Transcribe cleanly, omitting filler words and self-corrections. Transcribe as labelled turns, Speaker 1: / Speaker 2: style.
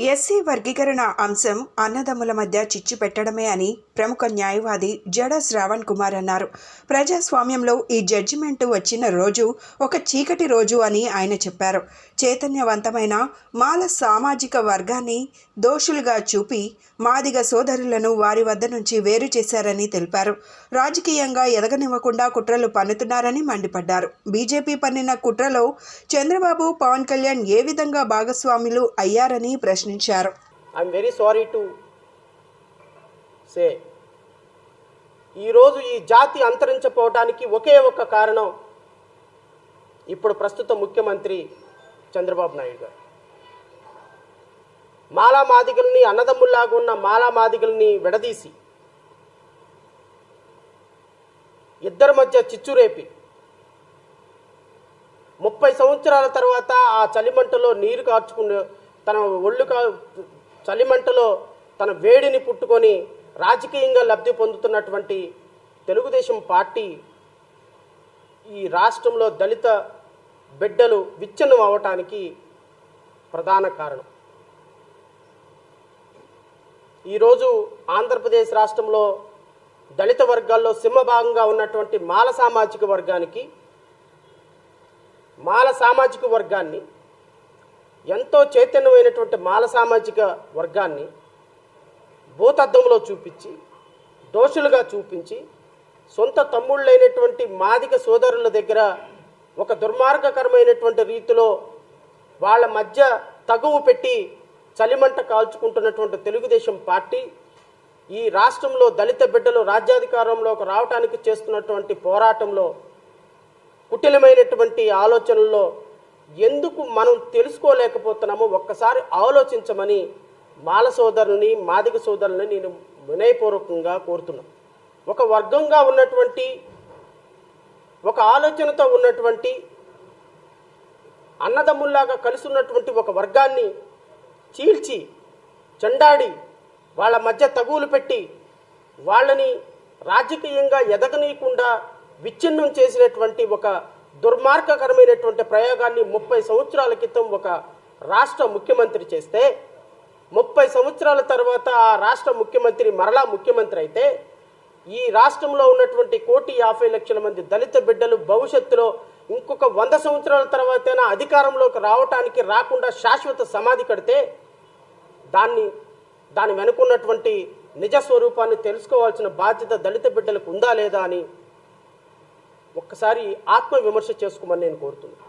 Speaker 1: SC వర్గీకరణ అంశం అన్నదమ్ముల మధ్య చిచ్చు పెట్టడమే అని ప్రముఖ న్యాయవాది జడ శ్రావణ్ కుమార్ అన్నారు. ప్రజాస్వామ్యంలో ఈ జడ్జిమెంట్ వచ్చిన రోజు ఒక చీకటి రోజు అని ఆయన చెప్పారు. చైతన్యవంతమైన మాల సామాజిక వర్గాన్ని దోషులుగా చూపి మాదిగ సోదరులను వారి వద్ద నుంచి వేరు చేశారని తెలిపారు. రాజకీయంగా ఎదగనివ్వకుండా కుట్రలు పన్నుతున్నారని మండిపడ్డారు. బీజేపీ పన్నిన కుట్రలో చంద్రబాబు, పవన్ కళ్యాణ్ ఏ విధంగా భాగస్వాములు అయ్యారని ప్రశ్నించారు.
Speaker 2: I'm very sorry to say ఈరోజు ఈ జాతి అంతరించిపోవడానికి ఒకే ఒక కారణం ఇప్పుడు ప్రస్తుత ముఖ్యమంత్రి చంద్రబాబు నాయుడు గారు. మాలా మాదిగల్ని, అన్నదమ్ముల్లాగా ఉన్న మాలా మాదిగల్ని విడదీసి ఇద్దరి మధ్య చిచ్చురేపి 30 సంవత్సరాల తర్వాత ఆ చలిమంటలో నీరు కార్చుకునే తన చలిమంటలో తన వేడిని పుట్టుకొని రాజకీయంగా లబ్ధి పొందుతున్నటువంటి తెలుగుదేశం పార్టీ ఈ రాష్ట్రంలో దళిత బిడ్డలు విచ్ఛిన్నం అవటానికి ప్రధాన కారణం. ఈరోజు ఆంధ్రప్రదేశ్ రాష్ట్రంలో దళిత వర్గాల్లో సింహభాగంగా ఉన్నటువంటి మాల సామాజిక వర్గాన్ని ఎంతో చైతన్యమైనటువంటి మాల సామాజిక వర్గాన్ని భూతద్దంలో చూపించి, దోషులుగా చూపించి, సొంత తమ్ముళ్ళైనటువంటి మాదిగ సోదరుల దగ్గర ఒక దుర్మార్గకరమైనటువంటి రీతిలో వాళ్ళ మధ్య తగువు పెట్టి చలిమంట కాల్చుకుంటున్నటువంటి తెలుగుదేశం పార్టీ ఈ రాష్ట్రంలో దళిత బిడ్డలు రాజ్యాధికారంలోకి రావడానికి చేస్తున్నటువంటి పోరాటంలో కుటిలమైనటువంటి ఆలోచనల్లో ఎందుకు మనం తెలుసుకోలేకపోతున్నామో ఒక్కసారి ఆలోచించమని మాల సోదరుని, మాదిగ సోదరుని నేను వినయపూర్వకంగా కోరుతున్నాను. ఒక వర్గంగా ఉన్నటువంటి, ఒక ఆలోచనతో ఉన్నటువంటి, అన్నదమ్ముల్లాగా కలిసి ఉన్నటువంటి ఒక వర్గాన్ని చీల్చి చెండాడి వాళ్ళ మధ్య తగువులు పెట్టి వాళ్ళని రాజకీయంగా ఎదగనీయకుండా విచ్ఛిన్నం చేసినటువంటి ఒక దుర్మార్గకరమైనటువంటి ప్రయోగాన్ని 30 సంవత్సరాల క్రితం ఒక రాష్ట్ర ముఖ్యమంత్రి చేస్తే, 30 సంవత్సరాల తర్వాత ఆ రాష్ట్ర ముఖ్యమంత్రి మరలా ముఖ్యమంత్రి అయితే ఈ రాష్ట్రంలో ఉన్నటువంటి 1,50,00,000 మంది దళిత బిడ్డలు భవిష్యత్తులో ఇంకొక 100 సంవత్సరాల తర్వాతైనా అధికారంలోకి రాకుండా శాశ్వత సమాధి కడితే దాని వెనుకున్నటువంటి నిజ స్వరూపాన్ని తెలుసుకోవాల్సిన బాధ్యత దళిత బిడ్డలకు ఉందా లేదా అని ఒక్కసారి ఆత్మవిమర్శ చేసుకోమని నేను కోరుతున్నాను.